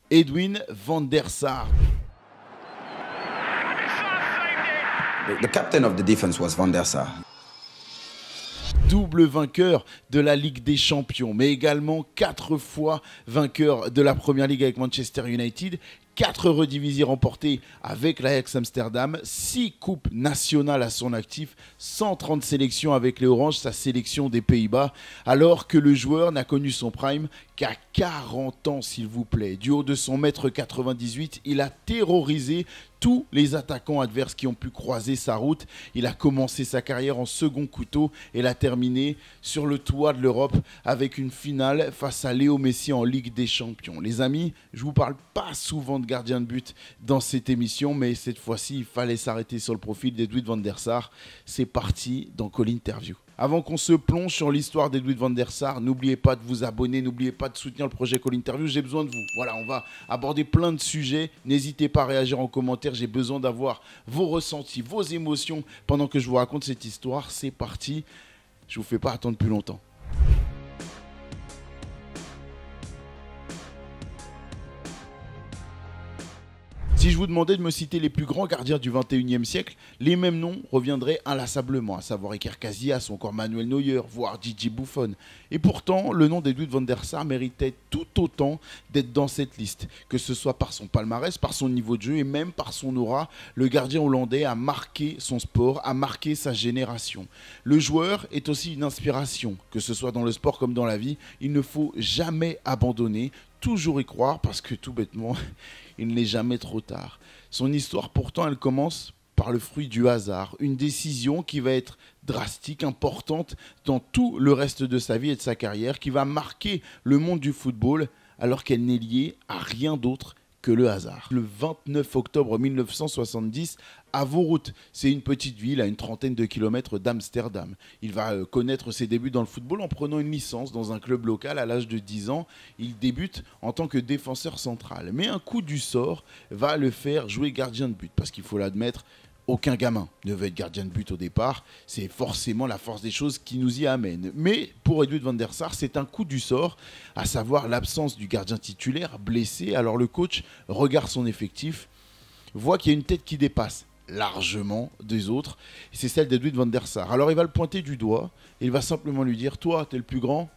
Edwin van der Sar. The captain of the defense was Van der Sar. Double vainqueur de la Ligue des Champions, mais également 4 fois vainqueur de la Première Ligue avec Manchester United, 4 redivisions remportées avec l'Ajax Amsterdam, 6 coupes nationales à son actif, 130 sélections avec les Oranges, sa sélection des Pays-Bas, alors que le joueur n'a connu son prime qu'à 40 ans, s'il vous plaît. Du haut de son mètre 98, il a terrorisé tous les attaquants adverses qui ont pu croiser sa route. Il a commencé sa carrière en second couteau et l'a terminé sur le toit de l'Europe avec une finale face à Léo Messi en Ligue des Champions. Les amis, je ne vous parle pas souvent de gardien de but dans cette émission, mais cette fois-ci, il fallait s'arrêter sur le profil d'Edwin van der Sar. C'est parti dans Call Interview. Avant qu'on se plonge sur l'histoire d'Edwin van der Sar, n'oubliez pas de vous abonner, n'oubliez pas de soutenir le projet Call Interview, j'ai besoin de vous. Voilà, on va aborder plein de sujets, n'hésitez pas à réagir en commentaire, j'ai besoin d'avoir vos ressentis, vos émotions pendant que je vous raconte cette histoire. C'est parti, je ne vous fais pas attendre plus longtemps. Si je vous demandais de me citer les plus grands gardiens du 21e siècle, les mêmes noms reviendraient inlassablement, à savoir Iker Casillas ou encore Manuel Neuer, voire Gigi Buffon. Et pourtant, le nom d'Edwin van der Sar méritait tout autant d'être dans cette liste, que ce soit par son palmarès, par son niveau de jeu et même par son aura. Le gardien hollandais a marqué son sport, a marqué sa génération. Le joueur est aussi une inspiration, que ce soit dans le sport comme dans la vie. Il ne faut jamais abandonner, toujours y croire, parce que tout bêtement, il n'est jamais trop tard. Son histoire, pourtant, elle commence par le fruit du hasard. Une décision qui va être drastique, importante dans tout le reste de sa vie et de sa carrière, qui va marquer le monde du football, alors qu'elle n'est liée à rien d'autre que le hasard. Le 29 octobre 1970, à Voorhout, c'est une petite ville à une trentaine de kilomètres d'Amsterdam. Il va connaître ses débuts dans le football en prenant une licence dans un club local à l'âge de 10 ans. Il débute en tant que défenseur central. Mais un coup du sort va le faire jouer gardien de but, parce qu'il faut l'admettre, aucun gamin ne veut être gardien de but au départ. C'est forcément la force des choses qui nous y amène. Mais pour Edwin van der Sar, c'est un coup du sort, à savoir l'absence du gardien titulaire blessé. Alors le coach regarde son effectif, voit qu'il y a une tête qui dépasse largement des autres. C'est celle d'Edwin van der Sar. Alors il va le pointer du doigt et il va simplement lui dire « Toi, t'es le plus grand,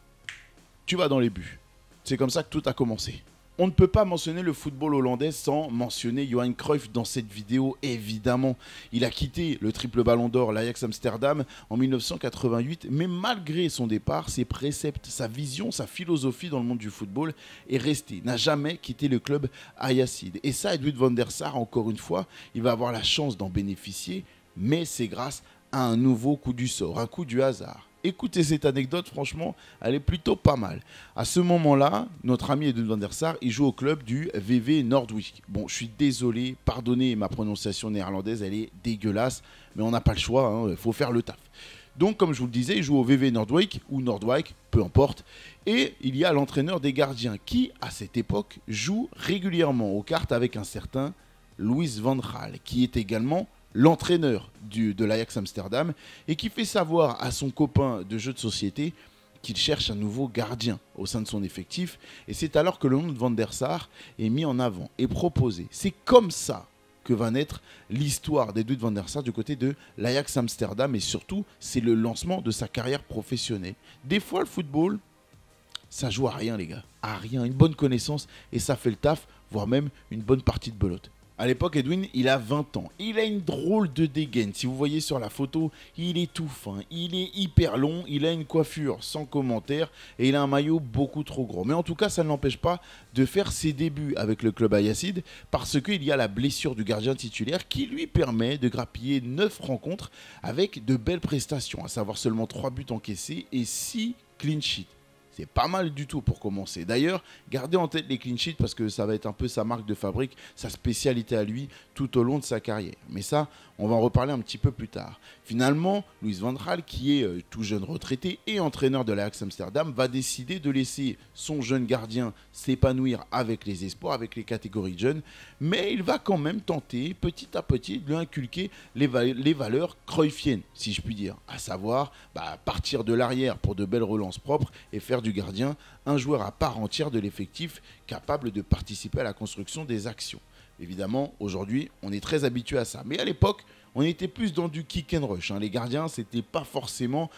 tu vas dans les buts ». C'est comme ça que tout a commencé. On ne peut pas mentionner le football hollandais sans mentionner Johan Cruyff dans cette vidéo, évidemment. Il a quitté le triple ballon d'or, l'Ajax Amsterdam, en 1988, mais malgré son départ, ses préceptes, sa vision, sa philosophie dans le monde du football est restée, n'a jamais quitté le club Ajaxide. Et ça, Edwin van der Sar, encore une fois, il va avoir la chance d'en bénéficier, mais c'est grâce à un nouveau coup du sort, un coup du hasard. Écoutez cette anecdote, franchement, elle est plutôt pas mal. À ce moment-là, notre ami Edwin van der Sar, il joue au club du VV Noordwijk. Bon, je suis désolé, pardonnez ma prononciation néerlandaise, elle est dégueulasse, mais on n'a pas le choix, il faut faire le taf. Donc, comme je vous le disais, il joue au VV Noordwijk, ou Noordwijk, peu importe. Et il y a l'entraîneur des gardiens qui, à cette époque, joue régulièrement aux cartes avec un certain Louis van Gaal, qui est également l'entraîneur de l'Ajax Amsterdam et qui fait savoir à son copain de jeu de société qu'il cherche un nouveau gardien au sein de son effectif. Et c'est alors que le nom de Van der Sar est mis en avant et proposé. C'est comme ça que va naître l'histoire d'Edwin van der Sar du côté de l'Ajax Amsterdam et surtout, c'est le lancement de sa carrière professionnelle. Des fois, le football, ça joue à rien, les gars. À rien. Une bonne connaissance et ça fait le taf, voire même une bonne partie de belote. À l'époque, Edwin, il a 20 ans. Il a une drôle de dégaine. Si vous voyez sur la photo, il est tout fin, il est hyper long, il a une coiffure sans commentaire et il a un maillot beaucoup trop gros. Mais en tout cas, ça ne l'empêche pas de faire ses débuts avec le club Ajaxide parce qu'il y a la blessure du gardien titulaire qui lui permet de grappiller 9 rencontres avec de belles prestations, à savoir seulement 3 buts encaissés et 6 clean sheets. C'est pas mal du tout pour commencer. D'ailleurs, gardez en tête les clean sheets parce que ça va être un peu sa marque de fabrique, sa spécialité à lui tout au long de sa carrière. Mais ça, on va en reparler un petit peu plus tard. Finalement, Louis van Gaal, qui est tout jeune retraité et entraîneur de l'Ajax Amsterdam, va décider de laisser son jeune gardien s'épanouir avec les espoirs, avec les catégories de jeunes. Mais il va quand même tenter, petit à petit, de lui inculquer les valeurs cruyffiennes, si je puis dire. À savoir, partir de l'arrière pour de belles relances propres et faire du du gardien un joueur à part entière de l'effectif capable de participer à la construction des actions. Évidemment, aujourd'hui, on est très habitué à ça. Mais à l'époque, on était plus dans du kick and rush. Les gardiens, ce n'était pas forcément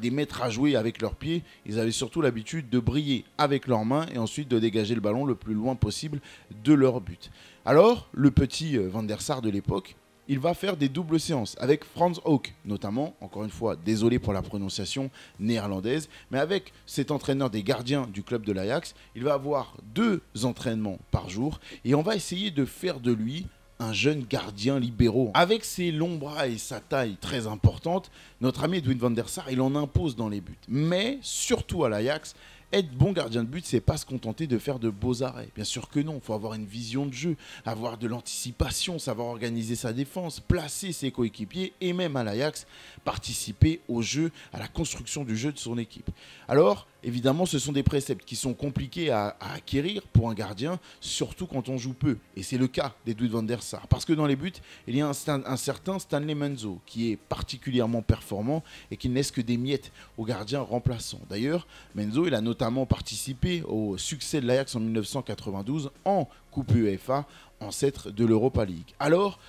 des maîtres à jouer avec leurs pieds. Ils avaient surtout l'habitude de briller avec leurs mains et ensuite de dégager le ballon le plus loin possible de leur but. Alors, le petit Van der Sar de l'époque, il va faire des doubles séances avec Frans Hoek, notamment, encore une fois, désolé pour la prononciation néerlandaise, mais avec cet entraîneur des gardiens du club de l'Ajax, il va avoir 2 entraînements par jour et on va essayer de faire de lui un jeune gardien libéraux. Avec ses longs bras et sa taille très importante, notre ami Edwin van der Sar, il en impose dans les buts. Mais, surtout à l'Ajax, être bon gardien de but, c'est pas se contenter de faire de beaux arrêts. Bien sûr que non, il faut avoir une vision de jeu, avoir de l'anticipation, savoir organiser sa défense, placer ses coéquipiers et même à l'Ajax, participer au jeu, à la construction du jeu de son équipe. Alors, évidemment, ce sont des préceptes qui sont compliqués à acquérir pour un gardien, surtout quand on joue peu. Et c'est le cas d'Edwin van der Sar. Parce que dans les buts, il y a un certain Stanley Menzo qui est particulièrement performant et qui ne laisse que des miettes aux gardiens remplaçants. D'ailleurs, Menzo, il a notamment participé au succès de l'Ajax en 1992 en Coupe UEFA, ancêtre de l'Europa League. Alors,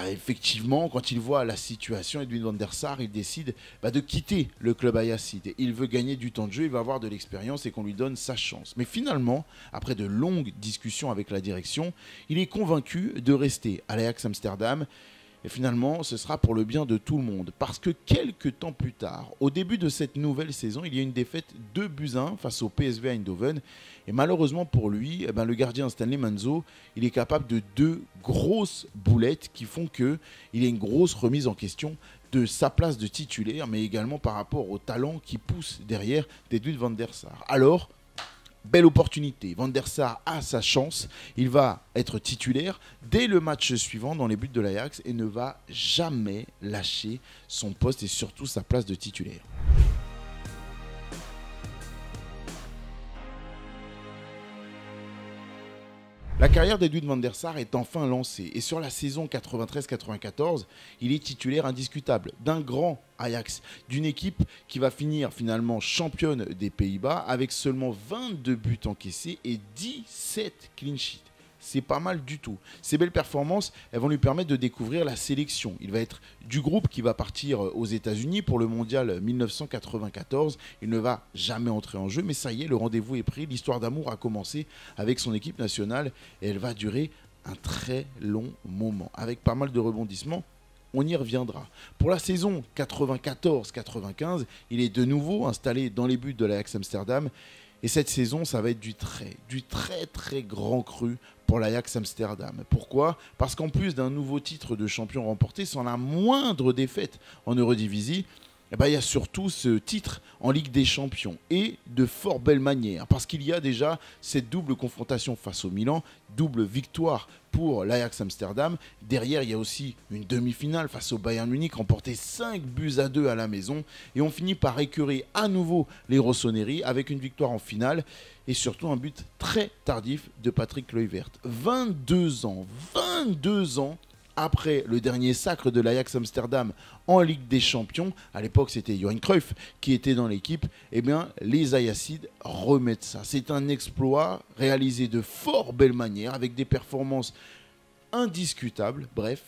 effectivement, quand il voit la situation, Edwin van der Sar, il décide de quitter le club ajaxide. Il veut gagner du temps de jeu, il va avoir de l'expérience et qu'on lui donne sa chance. Mais finalement, après de longues discussions avec la direction, il est convaincu de rester à l'Ajax Amsterdam. Et finalement, ce sera pour le bien de tout le monde. Parce que quelques temps plus tard, au début de cette nouvelle saison, il y a une défaite 2-1 face au PSV Eindhoven. Et malheureusement pour lui, le gardien Stanley Menzo, il est capable de 2 grosses boulettes qui font qu'il y a une grosse remise en question de sa place de titulaire, mais également par rapport au talent qui pousse derrière d'Edwin van der Sar. Alors, belle opportunité, Van der Sar a sa chance, il va être titulaire dès le match suivant dans les buts de l'Ajax et ne va jamais lâcher son poste et surtout sa place de titulaire. La carrière d'Edwin van der Sar est enfin lancée et sur la saison 93-94, il est titulaire indiscutable d'un grand Ajax, d'une équipe qui va finir finalement championne des Pays-Bas avec seulement 22 buts encaissés et 17 clean sheets. C'est pas mal du tout. Ces belles performances, elles vont lui permettre de découvrir la sélection. Il va être du groupe qui va partir aux États-Unis pour le mondial 1994. Il ne va jamais entrer en jeu, mais ça y est, le rendez-vous est pris. L'histoire d'amour a commencé avec son équipe nationale et elle va durer un très long moment, avec pas mal de rebondissements. On y reviendra. Pour la saison 94-95, il est de nouveau installé dans les buts de l'Ajax Amsterdam. Et cette saison, ça va être du très grand cru pour l'Ajax Amsterdam. Pourquoi ? Parce qu'en plus d'un nouveau titre de champion remporté sans la moindre défaite en Eredivisie, il y a surtout ce titre en Ligue des Champions et de fort belle manière parce qu'il y a déjà cette double confrontation face au Milan, double victoire pour l'Ajax Amsterdam. Derrière, il y a aussi une demi-finale face au Bayern Munich, remporté 5-2 à la maison et on finit par écœurer à nouveau les Rossoneri avec une victoire en finale et surtout un but très tardif de Patrick Kluivert. 22 ans après le dernier sacre de l'Ajax Amsterdam en Ligue des Champions, à l'époque c'était Johan Cruyff qui était dans l'équipe, les Ajaxides remettent ça. C'est un exploit réalisé de fort belle manière, avec des performances indiscutables. Bref,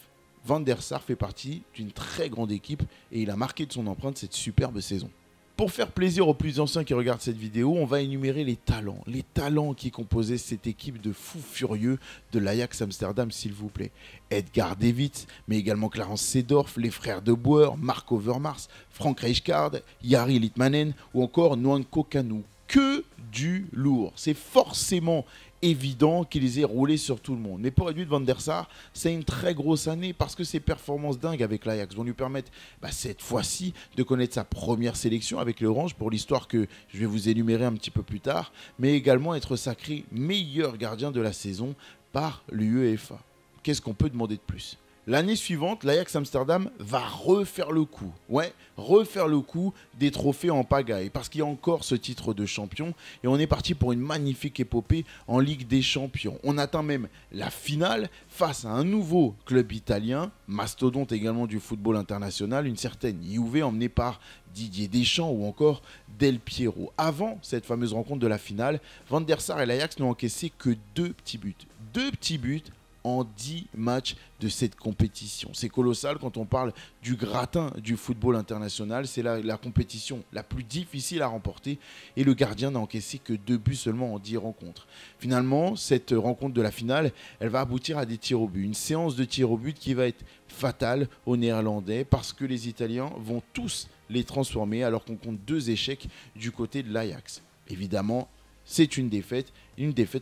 Van der Sar fait partie d'une très grande équipe et il a marqué de son empreinte cette superbe saison. Pour faire plaisir aux plus anciens qui regardent cette vidéo, on va énumérer les talents qui composaient cette équipe de fous furieux de l'Ajax Amsterdam, s'il vous plaît. Edgar Davids, mais également Clarence Seedorf, les frères De Boer, Mark Overmars, Frank Rijkaard, Jari Litmanen ou encore Nwankwo Kanu. Que du lourd. C'est forcément évident qu'ils aient roulé sur tout le monde. Mais pour Edwin van der Sar, c'est une très grosse année parce que ses performances dingues avec l'Ajax vont lui permettre cette fois-ci de connaître sa première sélection avec l'Orange pour l'histoire que je vais vous énumérer un petit peu plus tard, mais également être sacré meilleur gardien de la saison par l'UEFA. Qu'est-ce qu'on peut demander de plus ? L'année suivante, l'Ajax Amsterdam va refaire le coup. Ouais, refaire le coup des trophées en pagaille. Parce qu'il y a encore ce titre de champion. Et on est parti pour une magnifique épopée en Ligue des Champions. On atteint même la finale face à un nouveau club italien, mastodonte également du football international, une certaine Juve emmenée par Didier Deschamps ou encore Del Piero. Avant cette fameuse rencontre de la finale, Van der Sar et l'Ajax n'ont encaissé que 2 petits buts. 2 petits buts en 10 matchs de cette compétition. C'est colossal quand on parle du gratin du football international. C'est la compétition la plus difficile à remporter et le gardien n'a encaissé que 2 buts seulement en 10 rencontres. Finalement, cette rencontre de la finale, elle va aboutir à des tirs au but. Une séance de tirs au but qui va être fatale aux Néerlandais parce que les Italiens vont tous les transformer alors qu'on compte 2 échecs du côté de l'Ajax. Évidemment, c'est une défaite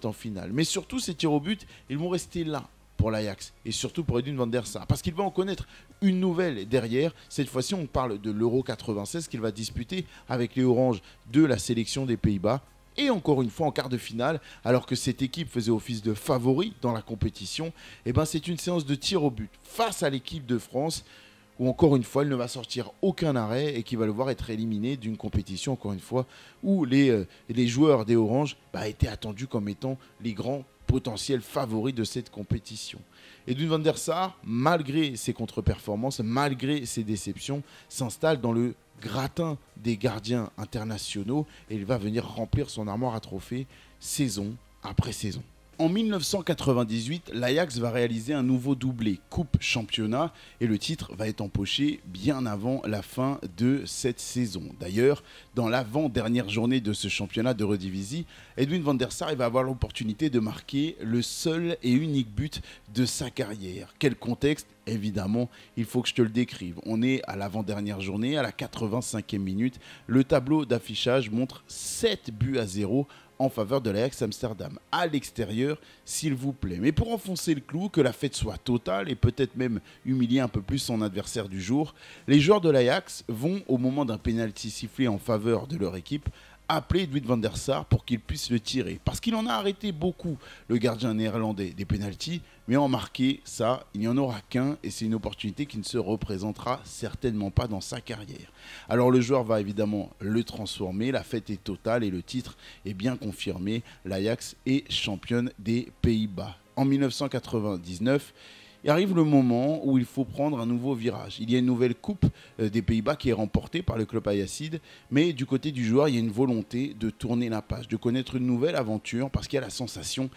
en finale. Mais surtout, ces tirs au but, ils vont rester là pour l'Ajax et surtout pour Edwin van der Sar. Parce qu'il va en connaître une nouvelle derrière. Cette fois-ci, on parle de l'Euro 96 qu'il va disputer avec les Oranges de la sélection des Pays-Bas. Et encore une fois, en quart de finale, alors que cette équipe faisait office de favori dans la compétition, c'est une séance de tirs au but face à l'équipe de France où encore une fois, il ne va sortir aucun arrêt et qui va le voir être éliminé d'une compétition, encore une fois, où les joueurs des Oranges étaient attendus comme étant les grands potentiels favoris de cette compétition. Edwin van der Sar, malgré ses contre-performances, malgré ses déceptions, s'installe dans le gratin des gardiens internationaux et il va venir remplir son armoire à trophées saison après saison. En 1998, l'Ajax va réaliser un nouveau doublé Coupe-Championnat et le titre va être empoché bien avant la fin de cette saison. D'ailleurs, dans l'avant-dernière journée de ce championnat de Eredivisie, Edwin van der Sar va avoir l'opportunité de marquer le seul et unique but de sa carrière. Quel contexte ? Évidemment, il faut que je te le décrive. On est à l'avant-dernière journée, à la 85e minute. Le tableau d'affichage montre 7-0 en faveur de l'Ajax Amsterdam. À l'extérieur, s'il vous plaît. Mais pour enfoncer le clou, que la fête soit totale et peut-être même humilier un peu plus son adversaire du jour, les joueurs de l'Ajax vont, au moment d'un pénalty sifflé en faveur de leur équipe, appeler Edwin van der Sar pour qu'il puisse le tirer. Parce qu'il en a arrêté beaucoup, le gardien néerlandais, des pénaltys, mais en marquer, ça, il n'y en aura qu'un et c'est une opportunité qui ne se représentera certainement pas dans sa carrière. Alors le joueur va évidemment le transformer, la fête est totale et le titre est bien confirmé. L'Ajax est championne des Pays-Bas. En 1999, il arrive le moment où il faut prendre un nouveau virage. Il y a une nouvelle coupe des Pays-Bas qui est remportée par le club Ajaxide, mais du côté du joueur, il y a une volonté de tourner la page, de connaître une nouvelle aventure, parce qu'il y a la sensation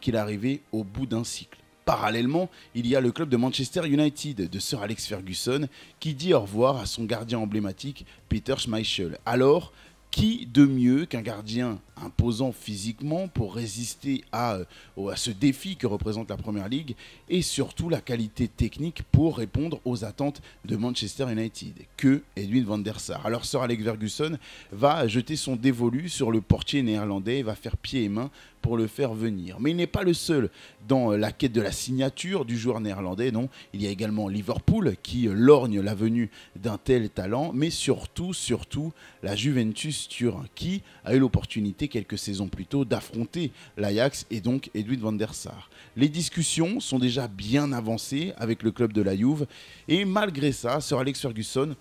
qu'il est arrivé au bout d'un cycle. Parallèlement, il y a le club de Manchester United de Sir Alex Ferguson qui dit au revoir à son gardien emblématique, Peter Schmeichel. Alors, qui de mieux qu'un gardien imposant physiquement pour résister à ce défi que représente la Première Ligue et surtout la qualité technique pour répondre aux attentes de Manchester United que Edwin van der Sar. Alors Sir Alex Ferguson va jeter son dévolu sur le portier néerlandais et va faire pied et main pour le faire venir. Mais il n'est pas le seul dans la quête de la signature du joueur néerlandais, non. Il y a également Liverpool qui lorgne la venue d'un tel talent, mais surtout la Juventus Turin qui a eu l'opportunité quelques saisons plus tôt d'affronter l'Ajax et donc Edwin van der Sar. Les discussions sont déjà bien avancées avec le club de la Juve et malgré ça, Sir Alex Ferguson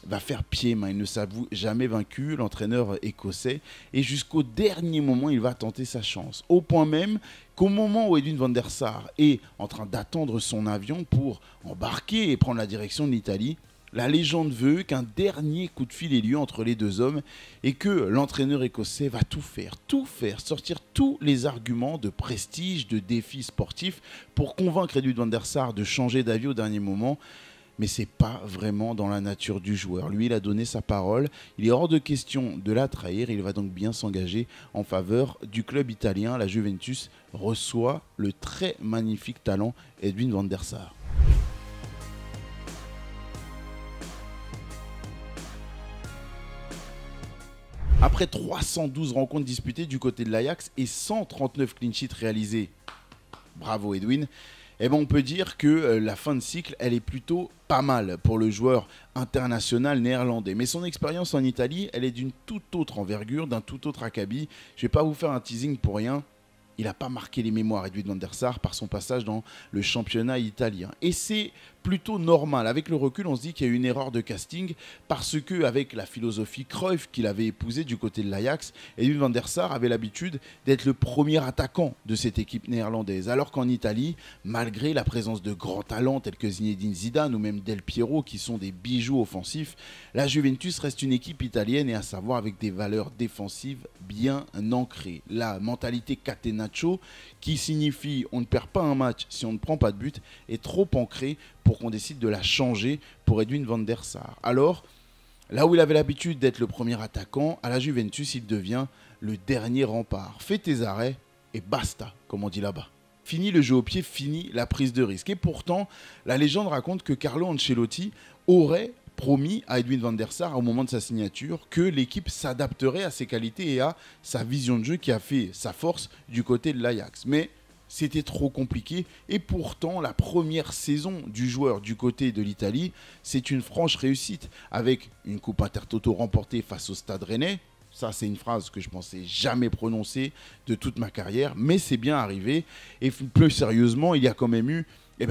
va faire pied et main. Il ne s'avoue jamais vaincu, l'entraîneur écossais, et jusqu'au dernier moment, il va tenter sa chance. Au point même qu'au moment où Edwin van der Sar est en train d'attendre son avion pour embarquer et prendre la direction de l'Italie, la légende veut qu'un dernier coup de fil ait lieu entre les deux hommes et que l'entraîneur écossais va tout faire, sortir tous les arguments de prestige, de défi sportif pour convaincre Edwin van der Sar de changer d'avis au dernier moment. Mais ce n'est pas vraiment dans la nature du joueur. Lui, il a donné sa parole. Il est hors de question de la trahir. Il va donc bien s'engager en faveur du club italien. La Juventus reçoit le très magnifique talent Edwin van der Sar. Après 312 rencontres disputées du côté de l'Ajax et 139 clean sheets réalisés, bravo Edwin, on peut dire que la fin de cycle, elle est plutôt pas mal pour le joueur international néerlandais. Mais son expérience en Italie, elle est d'une toute autre envergure, d'un tout autre acabit. Je ne vais pas vous faire un teasing pour rien. il n'a pas marqué les mémoires, Edwin van der Sar, par son passage dans le championnat italien. Et c'est plutôt normal. Avec le recul, on se dit qu'il y a eu une erreur de casting parce qu'avec la philosophie Cruyff qu'il avait épousée du côté de l'Ajax, Edwin van der Sar avait l'habitude d'être le premier attaquant de cette équipe néerlandaise. Alors qu'en Italie, malgré la présence de grands talents tels que Zinedine Zidane ou même Del Piero qui sont des bijoux offensifs, la Juventus reste une équipe italienne et à savoir avec des valeurs défensives bien ancrées. La mentalité catenaccio qui signifie on ne perd pas un match si on ne prend pas de but est trop ancrée pour qu'on décide de la changer pour Edwin van der Sar. Alors, là où il avait l'habitude d'être le premier attaquant, à la Juventus, il devient le dernier rempart. Fais tes arrêts et basta, comme on dit là-bas. Fini le jeu au pied, fini la prise de risque. Et pourtant, la légende raconte que Carlo Ancelotti aurait promis à Edwin van der Sar au moment de sa signature que l'équipe s'adapterait à ses qualités et à sa vision de jeu qui a fait sa force du côté de l'Ajax. Mais c'était trop compliqué et pourtant la première saison du joueur du côté de l'Italie, c'est une franche réussite avec une coupe Intertoto remportée face au Stade Rennais. Ça, c'est une phrase que je pensais jamais prononcer de toute ma carrière, mais c'est bien arrivé. Et plus sérieusement, il y a quand même eu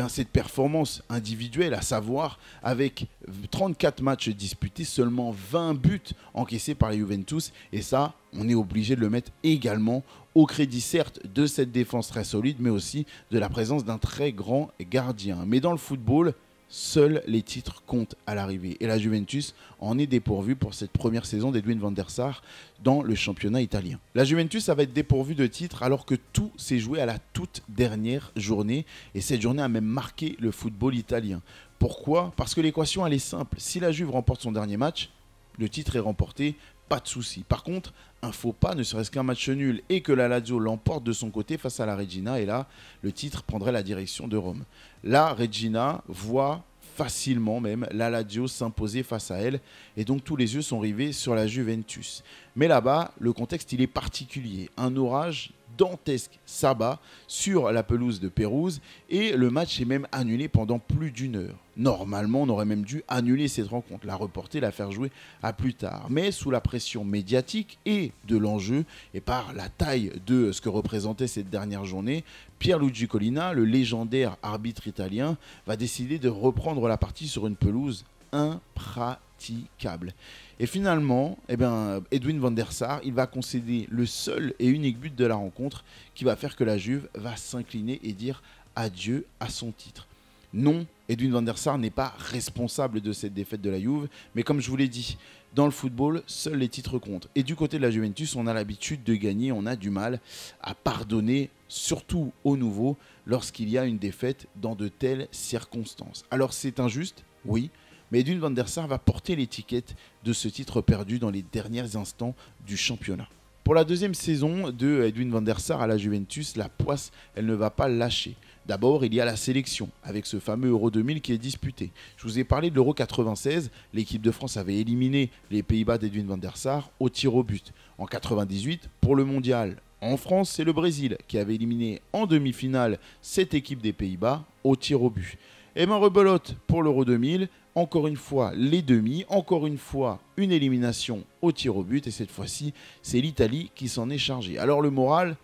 cette performance individuelle, à savoir avec 34 matchs disputés, seulement 20 buts encaissés par la Juventus. Et ça, on est obligé de le mettre également au crédit, certes, de cette défense très solide, mais aussi de la présence d'un très grand gardien. Mais dans le football, seuls les titres comptent à l'arrivée. Et la Juventus en est dépourvue pour cette première saison d'Edwin van der Sar dans le championnat italien. La Juventus, ça va être dépourvue de titres alors que tout s'est joué à la toute dernière journée. Et cette journée a même marqué le football italien. Pourquoi ? Parce que l'équation, elle est simple. Si la Juve remporte son dernier match, le titre est remporté, pas de souci. Par contre, un faux pas, ne serait-ce qu'un match nul et que la Lazio l'emporte de son côté face à la Regina, et là, le titre prendrait la direction de Rome. La Regina voit facilement même la Lazio s'imposer face à elle, et donc tous les yeux sont rivés sur la Juventus. Mais là-bas, le contexte, il est particulier. Un orage dantesque s'abat sur la pelouse de Pérouse et le match est même annulé pendant plus d'une heure. Normalement, on aurait même dû annuler cette rencontre, la reporter, la faire jouer à plus tard. Mais sous la pression médiatique et de l'enjeu et par la taille de ce que représentait cette dernière journée, Pierluigi Collina, le légendaire arbitre italien, va décider de reprendre la partie sur une pelouse impraticable. Et finalement, Edwin van der Sar, il va concéder le seul et unique but de la rencontre qui va faire que la Juve va s'incliner et dire adieu à son titre. Non, Edwin van der Sar n'est pas responsable de cette défaite de la Juve, mais comme je vous l'ai dit, dans le football, seuls les titres comptent. Et du côté de la Juventus, on a l'habitude de gagner, on a du mal à pardonner, surtout aux nouveaux, lorsqu'il y a une défaite dans de telles circonstances. Alors c'est injuste, oui, mais Edwin van der Sar va porter l'étiquette de ce titre perdu dans les derniers instants du championnat. Pour la deuxième saison de Edwin van der Sar à la Juventus, la poisse, elle ne va pas lâcher. D'abord, il y a la sélection, avec ce fameux Euro 2000 qui est disputé. Je vous ai parlé de l'Euro 96, l'équipe de France avait éliminé les Pays-Bas d'Edwin van der Sar au tir au but. En 98, pour le mondial, en France, c'est le Brésil qui avait éliminé en demi-finale cette équipe des Pays-Bas au tir au but. Et bien rebelote pour l'Euro 2000, encore une fois les demi, encore une fois une élimination au tir au but, et cette fois-ci, c'est l'Italie qui s'en est chargée. Alors le moral,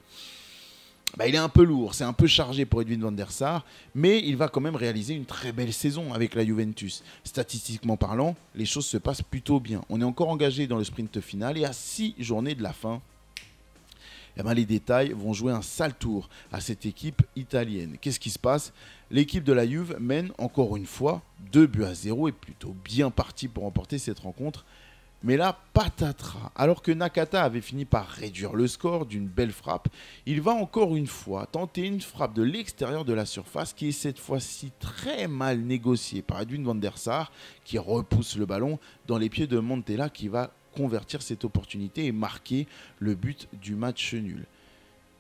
il est un peu lourd, c'est un peu chargé pour Edwin van der Sar, mais il va quand même réaliser une très belle saison avec la Juventus. Statistiquement parlant, les choses se passent plutôt bien. On est encore engagé dans le sprint final et à 6 journées de la fin, les détails vont jouer un sale tour à cette équipe italienne. Qu'est-ce qui se passe ? L'équipe de la Juve mène encore une fois 2-0 et plutôt bien parti pour remporter cette rencontre. Mais là, patatras. Alors que Nakata avait fini par réduire le score d'une belle frappe, il va encore une fois tenter une frappe de l'extérieur de la surface qui est cette fois-ci très mal négociée par Edwin van der Sar qui repousse le ballon dans les pieds de Montella qui va convertir cette opportunité et marquer le but du match nul.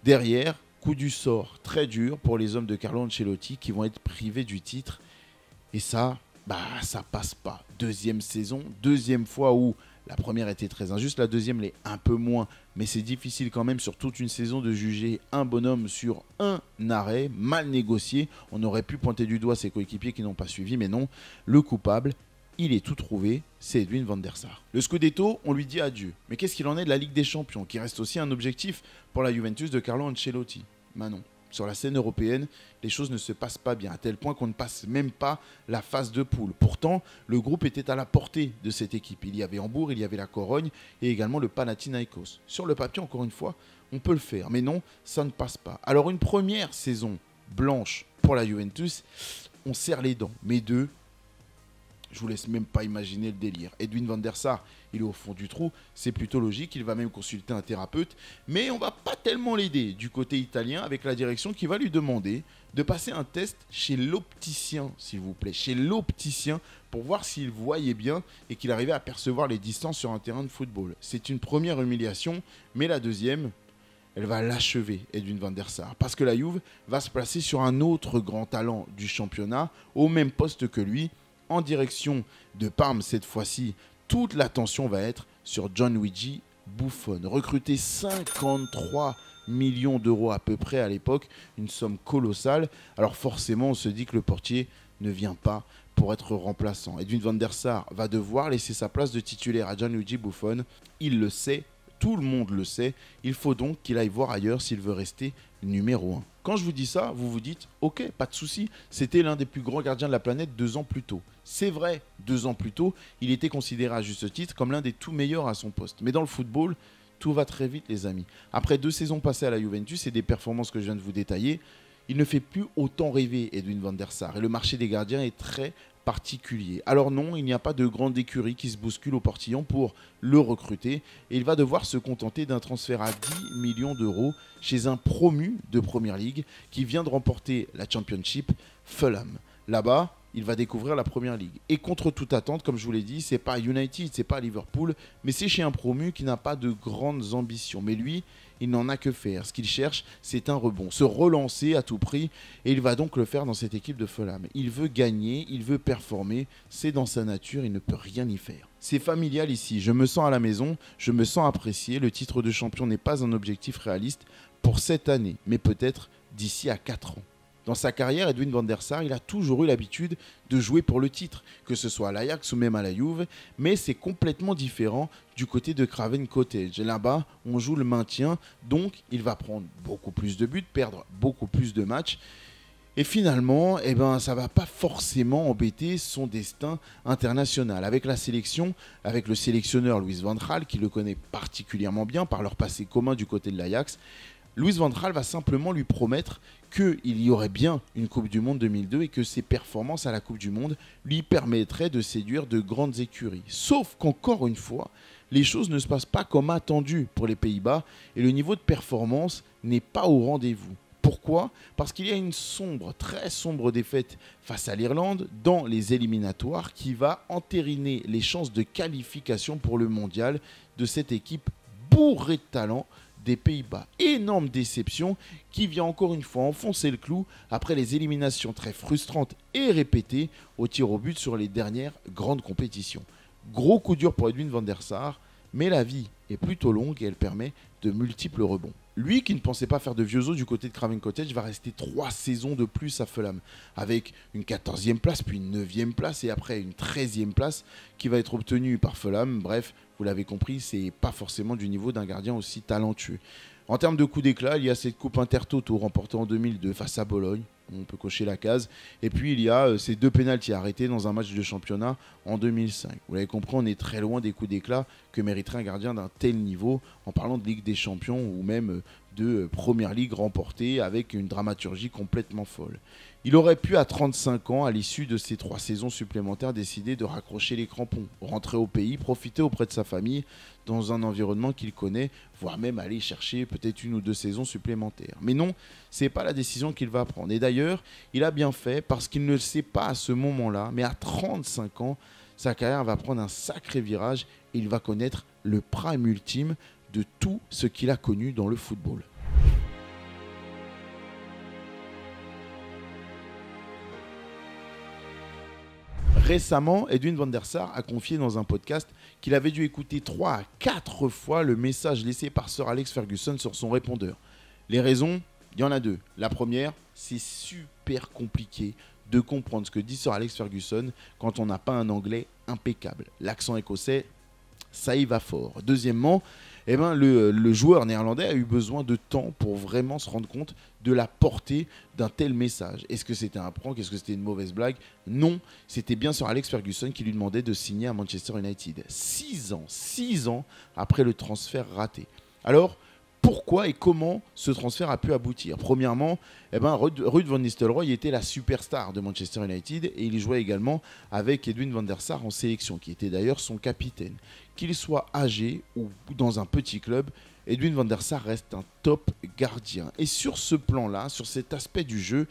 Derrière, coup du sort très dur pour les hommes de Carlo Ancelotti qui vont être privés du titre. Et ça passe pas. Deuxième saison, deuxième fois où la première était très injuste, la deuxième l'est un peu moins, mais c'est difficile quand même sur toute une saison de juger un bonhomme sur un arrêt mal négocié. On aurait pu pointer du doigt ses coéquipiers qui n'ont pas suivi, mais non, le coupable, il est tout trouvé, c'est Edwin van der Sar. Le Scudetto, on lui dit adieu. Mais qu'est-ce qu'il en est de la Ligue des Champions, qui reste aussi un objectif pour la Juventus de Carlo Ancelotti? Non. Sur la scène européenne, les choses ne se passent pas bien, à tel point qu'on ne passe même pas la phase de poule. Pourtant, le groupe était à la portée de cette équipe. Il y avait Hambourg, il y avait la Corogne et également le Panathinaikos. Sur le papier, encore une fois, on peut le faire, mais non, ça ne passe pas. Alors une première saison blanche pour la Juventus, on serre les dents, mais deux, je vous laisse même pas imaginer le délire. Edwin van der Sar, il est au fond du trou, c'est plutôt logique, il va même consulter un thérapeute, mais on va pas tellement l'aider du côté italien avec la direction qui va lui demander de passer un test chez l'opticien, s'il vous plaît, chez l'opticien, pour voir s'il voyait bien et qu'il arrivait à percevoir les distances sur un terrain de football. C'est une première humiliation, mais la deuxième, elle va l'achever, Edwin van der Sar, parce que la Juve va se placer sur un autre grand talent du championnat, au même poste que lui, en direction de Parme cette fois-ci. Toute l'attention va être sur Gianluigi Buffon, recruté 53 millions d'euros à peu près à l'époque, une somme colossale. Alors forcément, on se dit que le portier ne vient pas pour être remplaçant. Edwin van der Sar va devoir laisser sa place de titulaire à Gianluigi Buffon. Il le sait, tout le monde le sait. Il faut donc qu'il aille voir ailleurs s'il veut rester numéro 1. Quand je vous dis ça, vous vous dites « Ok, pas de souci, c'était l'un des plus grands gardiens de la planète 2 ans plus tôt. » C'est vrai, 2 ans plus tôt, il était considéré à juste titre comme l'un des tout meilleurs à son poste. Mais dans le football, tout va très vite les amis. Après 2 saisons passées à la Juventus et des performances que je viens de vous détailler, il ne fait plus autant rêver Edwin van der Sar. Et le marché des gardiens est très particulier. Alors non, il n'y a pas de grande écurie qui se bouscule au portillon pour le recruter et il va devoir se contenter d'un transfert à 10 millions d'euros chez un promu de Premier League qui vient de remporter la Championship, Fulham. Là-bas, il va découvrir la Premier League. Et contre toute attente, comme je vous l'ai dit, c'est pas United, c'est pas Liverpool, mais c'est chez un promu qui n'a pas de grandes ambitions. Mais lui, il n'en a que faire. Ce qu'il cherche, c'est un rebond, se relancer à tout prix, et il va donc le faire dans cette équipe de Fulham. Il veut gagner, il veut performer, c'est dans sa nature, il ne peut rien y faire. C'est familial ici, je me sens à la maison, je me sens apprécié, le titre de champion n'est pas un objectif réaliste pour cette année, mais peut-être d'ici à 4 ans. Dans sa carrière, Edwin van der Sar, il a toujours eu l'habitude de jouer pour le titre, que ce soit à l'Ajax ou même à la Juve, mais c'est complètement différent du côté de Craven Cottage. Là-bas, on joue le maintien, donc il va prendre beaucoup plus de buts, perdre beaucoup plus de matchs, et finalement, ça ne va pas forcément embêter son destin international. Avec la sélection, avec le sélectionneur Louis van Gaal, qui le connaît particulièrement bien par leur passé commun du côté de l'Ajax, Louis van Gaal va simplement lui promettre qu'il y aurait bien une Coupe du Monde 2002 et que ses performances à la Coupe du Monde lui permettraient de séduire de grandes écuries. Sauf qu'encore une fois, les choses ne se passent pas comme attendu pour les Pays-Bas et le niveau de performance n'est pas au rendez-vous. Pourquoi ? Parce qu'il y a une très sombre défaite face à l'Irlande dans les éliminatoires qui va entériner les chances de qualification pour le mondial de cette équipe bourrée de talent des Pays-Bas. Énorme déception qui vient encore une fois enfoncer le clou après les éliminations très frustrantes et répétées au tir au but sur les dernières grandes compétitions. Gros coup dur pour Edwin van der Sar, mais la vie est plutôt longue et elle permet de multiples rebonds. Lui qui ne pensait pas faire de vieux os du côté de Craven Cottage va rester 3 saisons de plus à Fulham avec une 14e place, puis une 9e place et après une 13e place qui va être obtenue par Fulham. Bref, vous l'avez compris, c'est pas forcément du niveau d'un gardien aussi talentueux. En termes de coup d'éclat, il y a cette coupe Intertoto remportée en 2002 face à Bologne. On peut cocher la case. Et puis, il y a ces 2 pénaltys arrêtés dans un match de championnat en 2005. Vous l'avez compris, on est très loin des coups d'éclat que mériterait un gardien d'un tel niveau en parlant de Ligue des Champions ou même de Première Ligue remportée avec une dramaturgie complètement folle. Il aurait pu, à 35 ans, à l'issue de ces 3 saisons supplémentaires, décider de raccrocher les crampons, rentrer au pays, profiter auprès de sa famille dans un environnement qu'il connaît, voire même aller chercher peut-être 1 ou 2 saisons supplémentaires. Mais non, ce n'est pas la décision qu'il va prendre. Et d'ailleurs, il a bien fait parce qu'il ne le sait pas à ce moment-là, mais à 35 ans, sa carrière va prendre un sacré virage et il va connaître le prime ultime de tout ce qu'il a connu dans le football. Récemment, Edwin van der Sar a confié dans un podcast qu'il avait dû écouter 3 à 4 fois le message laissé par Sir Alex Ferguson sur son répondeur. Les raisons, il y en a 2. La première, c'est super compliqué de comprendre ce que dit Sir Alex Ferguson quand on n'a pas un anglais impeccable. L'accent écossais, ça y va fort. Deuxièmement, le joueur néerlandais a eu besoin de temps pour vraiment se rendre compte de la portée d'un tel message. Est-ce que c'était un prank? Est-ce que c'était une mauvaise blague? Non, c'était bien Sir Alex Ferguson qui lui demandait de signer à Manchester United. 6 ans après le transfert raté. Alors, pourquoi et comment ce transfert a pu aboutir? Premièrement, Ruud van Nistelrooy était la superstar de Manchester United et il jouait également avec Edwin van der Sar en sélection, qui était d'ailleurs son capitaine. Qu'il soit âgé ou dans un petit club, Edwin van der Sar reste un top gardien. Et sur ce plan-là, sur cet aspect du jeu,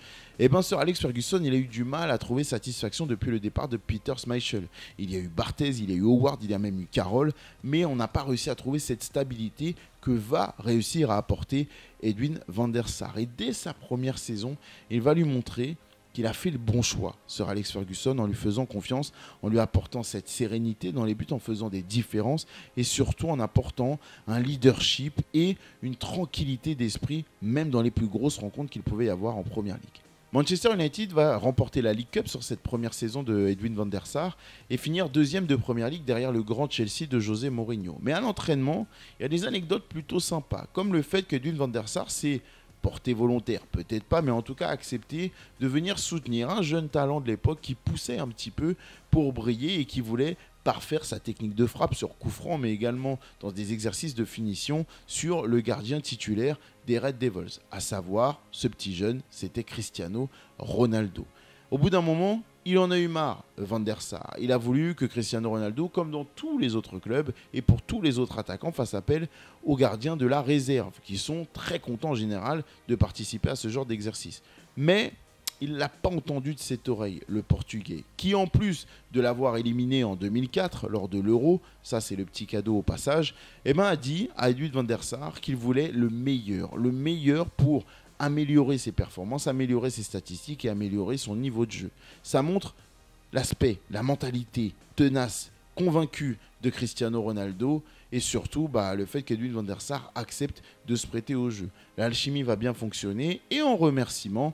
Sir Alex Ferguson, il a eu du mal à trouver satisfaction depuis le départ de Peter Schmeichel. Il y a eu Barthez, il y a eu Howard, il y a même eu Carroll, mais on n'a pas réussi à trouver cette stabilité que va réussir à apporter Edwin van der Sar. Et dès sa première saison, il va lui montrer qu'il a fait le bon choix, Sir Alex Ferguson, en lui faisant confiance, en lui apportant cette sérénité dans les buts, en faisant des différences et surtout en apportant un leadership et une tranquillité d'esprit, même dans les plus grosses rencontres qu'il pouvait y avoir en Première Ligue. Manchester United va remporter la League Cup sur cette première saison de Edwin van der Sar et finir deuxième de Première Ligue derrière le grand Chelsea de José Mourinho. Mais à l'entraînement, il y a des anecdotes plutôt sympas, comme le fait qu'Edwin van der Sar s'est porté volontaire, peut-être pas, mais en tout cas accepté de venir soutenir un jeune talent de l'époque qui poussait un petit peu pour briller et qui voulait parfaire sa technique de frappe sur coup franc, mais également dans des exercices de finition sur le gardien titulaire des Red Devils. À savoir, ce petit jeune, c'était Cristiano Ronaldo. Au bout d'un moment, il en a eu marre, Van der Sar. Il a voulu que Cristiano Ronaldo, comme dans tous les autres clubs et pour tous les autres attaquants, fasse appel aux gardiens de la réserve, qui sont très contents en général de participer à ce genre d'exercice. Mais il ne l'a pas entendu de cette oreille, le Portugais, qui en plus de l'avoir éliminé en 2004 lors de l'Euro, ça c'est le petit cadeau au passage, a dit à Edwin van der Sar qu'il voulait le meilleur pour améliorer ses performances, améliorer ses statistiques et améliorer son niveau de jeu. Ça montre l'aspect, la mentalité tenace, convaincue de Cristiano Ronaldo et surtout le fait qu'Edwin van der Sar accepte de se prêter au jeu. L'alchimie va bien fonctionner et en remerciement,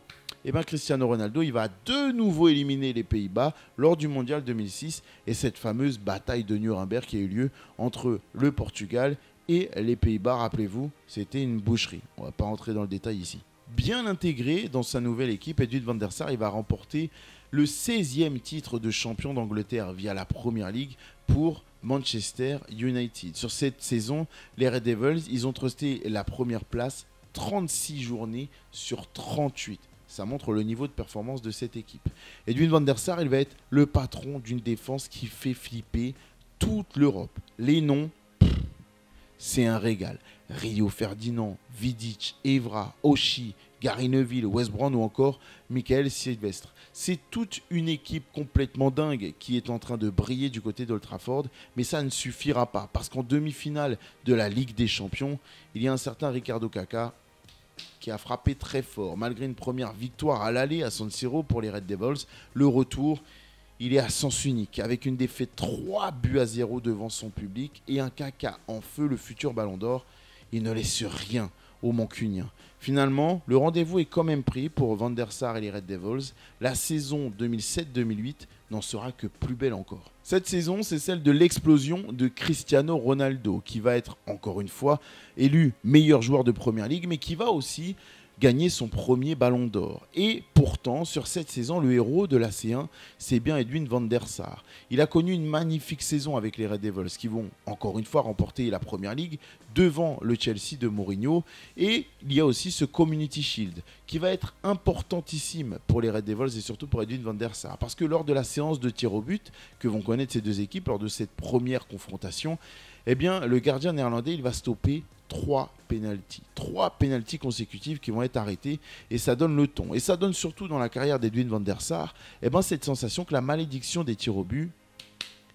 Cristiano Ronaldo il va de nouveau éliminer les Pays-Bas lors du Mondial 2006 et cette fameuse bataille de Nuremberg qui a eu lieu entre le Portugal et les Pays-Bas. Rappelez-vous, c'était une boucherie. On ne va pas rentrer dans le détail ici. Bien intégré dans sa nouvelle équipe, Edwin van der Sar il va remporter le 16e titre de champion d'Angleterre via la Premier League pour Manchester United. Sur cette saison, les Red Devils ils ont trusté la première place 36 journées sur 38. Ça montre le niveau de performance de cette équipe. Edwin van der Sar il va être le patron d'une défense qui fait flipper toute l'Europe. Les noms, c'est un régal. Rio Ferdinand, Vidic, Evra, Oshie, Gary Neville, Wes Brown ou encore Michael Sylvestre. C'est toute une équipe complètement dingue qui est en train de briller du côté d'Old Trafford, mais ça ne suffira pas parce qu'en demi-finale de la Ligue des Champions, il y a un certain Ricardo Kaká qui a frappé très fort. Malgré une première victoire à l'aller à San Siro pour les Red Devils, le retour, il est à sens unique, avec une défaite 3-0 devant son public et un Kaká en feu, le futur Ballon d'Or. Il ne laisse rien aux Mancuniens. Finalement, le rendez-vous est quand même pris pour Van der Sar et les Red Devils. La saison 2007-2008 n'en sera que plus belle encore. Cette saison, c'est celle de l'explosion de Cristiano Ronaldo, qui va être, encore une fois, élu meilleur joueur de Première Ligue, mais qui va aussi gagner son premier Ballon d'Or. Et pourtant, sur cette saison, le héros de la C1, c'est bien Edwin van der Sar. Il a connu une magnifique saison avec les Red Devils qui vont encore une fois remporter la Première Ligue devant le Chelsea de Mourinho. Et il y a aussi ce Community Shield qui va être importantissime pour les Red Devils et surtout pour Edwin van der Sar. Parce que lors de la séance de tir au but que vont connaître ces deux équipes, lors de cette première confrontation, le gardien néerlandais il va stopper 3 pénaltys consécutifs qui vont être arrêtés et ça donne le ton. Et ça donne surtout dans la carrière d'Edwin van der Sar cette sensation que la malédiction des tirs au but,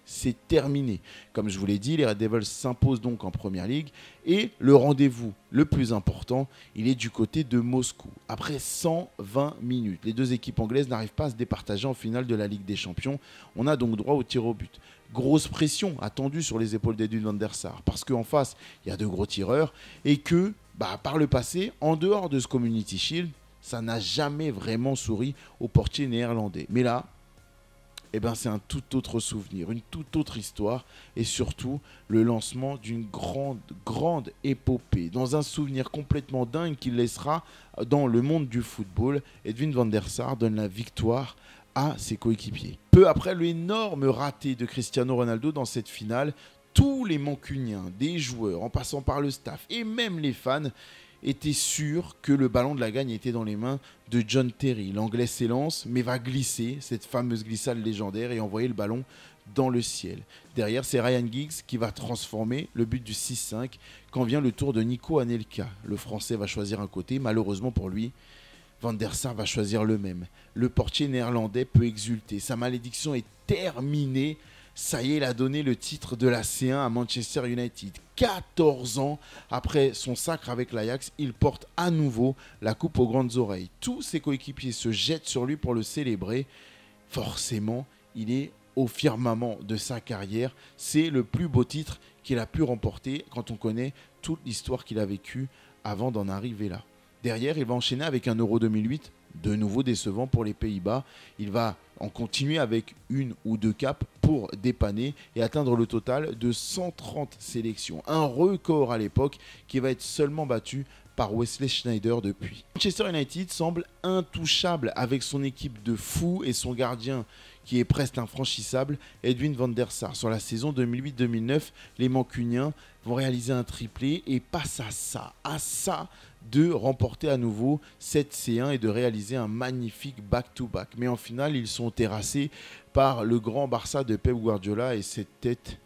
c'est terminé. Comme je vous l'ai dit, les Red Devils s'imposent donc en Première Ligue et le rendez-vous le plus important, il est du côté de Moscou. Après 120 minutes, les deux équipes anglaises n'arrivent pas à se départager en finale de la Ligue des Champions. On a donc droit au tir au but. Grosse pression attendue sur les épaules d'Edwin van der Sar parce qu'en face, il y a de gros tireurs et que, par le passé, en dehors de ce Community Shield, ça n'a jamais vraiment souri au portier néerlandais. Mais là, eh ben, c'est un tout autre souvenir, une toute autre histoire et surtout le lancement d'une grande épopée. Dans un souvenir complètement dingue qu'il laissera dans le monde du football, Edwin van der Sar donne la victoire à ses coéquipiers. Peu après l'énorme raté de Cristiano Ronaldo dans cette finale, tous les Mancuniens, des joueurs en passant par le staff et même les fans, était sûr que le ballon de la gagne était dans les mains de John Terry. L'Anglais s'élance, mais va glisser, cette fameuse glissade légendaire, et envoyer le ballon dans le ciel. Derrière, c'est Ryan Giggs qui va transformer le but du 6-5 quand vient le tour de Nico Anelka. Le Français va choisir un côté, malheureusement pour lui, Van der Sar va choisir le même. Le portier néerlandais peut exulter, sa malédiction est terminée. Ça y est, il a donné le titre de la C1 à Manchester United. 14 ans après son sacre avec l'Ajax, il porte à nouveau la coupe aux grandes oreilles. Tous ses coéquipiers se jettent sur lui pour le célébrer. Forcément, il est au firmament de sa carrière. C'est le plus beau titre qu'il a pu remporter quand on connaît toute l'histoire qu'il a vécue avant d'en arriver là. Derrière, il va enchaîner avec un Euro 2008, de nouveau décevant pour les Pays-Bas. Il va en continuer avec une ou deux capes pour dépanner et atteindre le total de 130 sélections. Un record à l'époque qui va être seulement battu par Wesley Sneijder depuis. Manchester United semble intouchable avec son équipe de fous et son gardien qui est presque infranchissable, Edwin van der Sar. Sur la saison 2008-2009, les Mancuniens vont réaliser un triplé et passent à ça de remporter à nouveau cette C1 et de réaliser un magnifique back-to-back. Mais en finale, ils sont terrassés par le grand Barça de Pep Guardiola et cette tête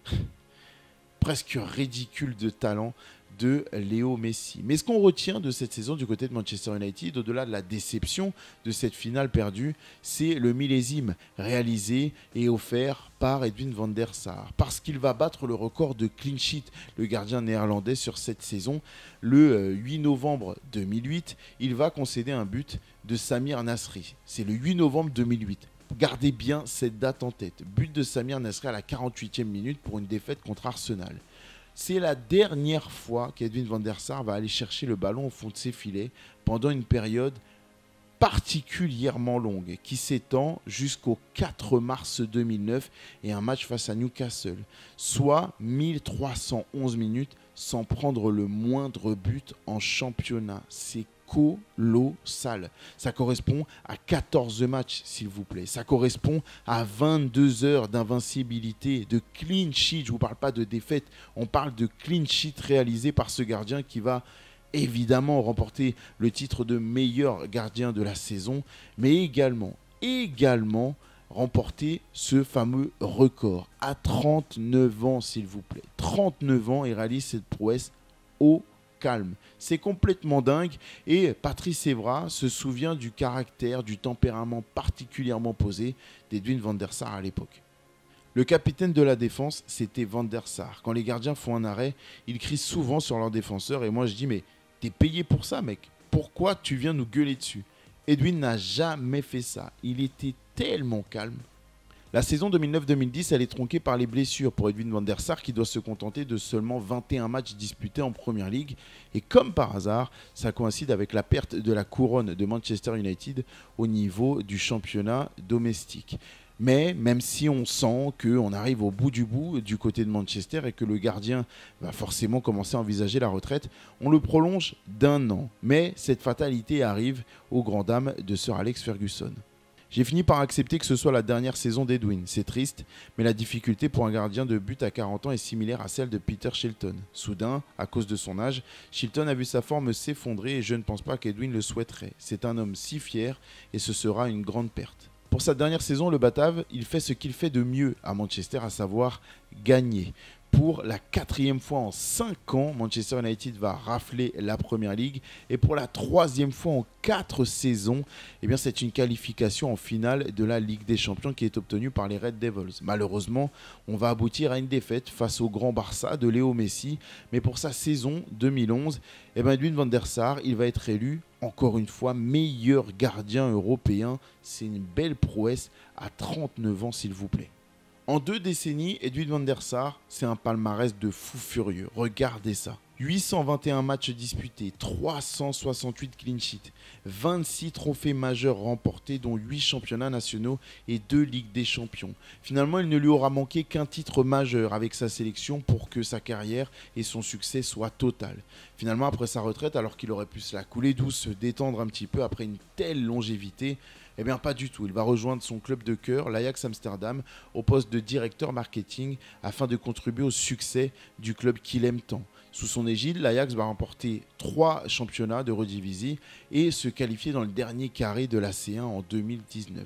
presque ridicule de talent de Léo Messi. Mais ce qu'on retient de cette saison du côté de Manchester United, au-delà de la déception de cette finale perdue, c'est le millésime réalisé et offert par Edwin van der Sar. Parce qu'il va battre le record de clean sheet, le gardien néerlandais sur cette saison. Le 8 novembre 2008, il va concéder un but de Samir Nasri. C'est le 8 novembre 2008. Gardez bien cette date en tête. But de Samir Nasri à la 48e minute pour une défaite contre Arsenal. C'est la dernière fois qu'Edwin van der Sar va aller chercher le ballon au fond de ses filets pendant une période particulièrement longue qui s'étend jusqu'au 4 mars 2009 et un match face à Newcastle, soit 1311 minutes sans prendre le moindre but en championnat. C'est colossal. Ça correspond à 14 matchs, s'il vous plaît. Ça correspond à 22 heures d'invincibilité, de clean sheet. Je ne vous parle pas de défaite, on parle de clean sheet réalisé par ce gardien qui va évidemment remporter le titre de meilleur gardien de la saison, mais également remporter ce fameux record à 39 ans, s'il vous plaît. 39 ans et réalise cette prouesse au calme. C'est complètement dingue et Patrice Evra se souvient du caractère, du tempérament particulièrement posé d'Edwin van der Sar à l'époque. Le capitaine de la défense, c'était Van der Sar. Quand les gardiens font un arrêt, ils crient souvent sur leur défenseur et moi je dis mais t'es payé pour ça mec, pourquoi tu viens nous gueuler dessus? Edwin n'a jamais fait ça, il était tellement calme. La saison 2009-2010, elle est tronquée par les blessures pour Edwin van der Sar qui doit se contenter de seulement 21 matchs disputés en Premier League. Et comme par hasard, ça coïncide avec la perte de la couronne de Manchester United au niveau du championnat domestique. Mais même si on sent qu'on arrive au bout du côté de Manchester et que le gardien va forcément commencer à envisager la retraite, on le prolonge d'1 an. Mais cette fatalité arrive aux grandes dames de Sir Alex Ferguson. J'ai fini par accepter que ce soit la dernière saison d'Edwin. C'est triste, mais la difficulté pour un gardien de but à 40 ans est similaire à celle de Peter Shilton. Soudain, à cause de son âge, Shilton a vu sa forme s'effondrer et je ne pense pas qu'Edwin le souhaiterait. C'est un homme si fier et ce sera une grande perte. Pour sa dernière saison, le Batave, il fait ce qu'il fait de mieux à Manchester, à savoir gagner. Pour la 4e fois en 5 ans, Manchester United va rafler la Premier League. Et pour la 3e fois en 4 saisons, eh bien, c'est une qualification en finale de la Ligue des Champions qui est obtenue par les Red Devils. Malheureusement, on va aboutir à une défaite face au grand Barça de Léo Messi. Mais pour sa saison 2011, eh bien, Edwin van der Sar, il va être élu encore une fois meilleur gardien européen. C'est une belle prouesse à 39 ans, s'il vous plaît. En 2 décennies, Edwin van der Sar, c'est un palmarès de fou furieux. Regardez ça. 821 matchs disputés, 368 clean sheets, 26 trophées majeurs remportés, dont 8 championnats nationaux et 2 Ligues des Champions. Finalement, il ne lui aura manqué qu'un titre majeur avec sa sélection pour que sa carrière et son succès soient total. Finalement, après sa retraite, alors qu'il aurait pu se la couler douce, se détendre un petit peu après une telle longévité, eh bien pas du tout, il va rejoindre son club de cœur, l'Ajax Amsterdam, au poste de directeur marketing afin de contribuer au succès du club qu'il aime tant. Sous son égide, l'Ajax va remporter 3 championnats de Eredivisie et se qualifier dans le dernier carré de la C1 en 2019.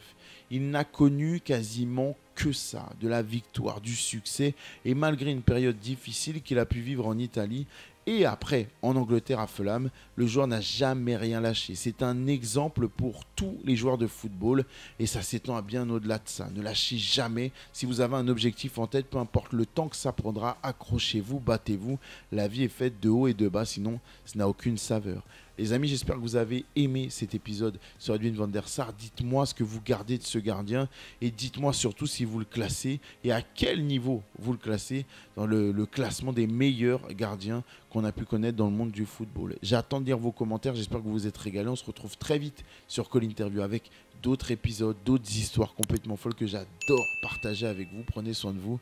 Il n'a connu quasiment que ça, de la victoire, du succès, et malgré une période difficile qu'il a pu vivre en Italie et après en Angleterre à Fulham, le joueur n'a jamais rien lâché. C'est un exemple pour tous les joueurs de football et ça s'étend à bien au-delà de ça. Ne lâchez jamais. Si vous avez un objectif en tête, peu importe le temps que ça prendra, accrochez-vous, battez-vous. La vie est faite de haut et de bas, sinon ça n'a aucune saveur. Les amis, j'espère que vous avez aimé cet épisode sur Edwin van der Sar. Dites-moi ce que vous gardez de ce gardien et dites-moi surtout si vous le classez et à quel niveau vous le classez dans le classement des meilleurs gardiens qu'on a pu connaître dans le monde du football. J'attends de lire vos commentaires, j'espère que vous vous êtes régalés. On se retrouve très vite sur Call Interview avec d'autres épisodes, d'autres histoires complètement folles que j'adore partager avec vous. Prenez soin de vous.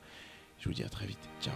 Je vous dis à très vite. Ciao.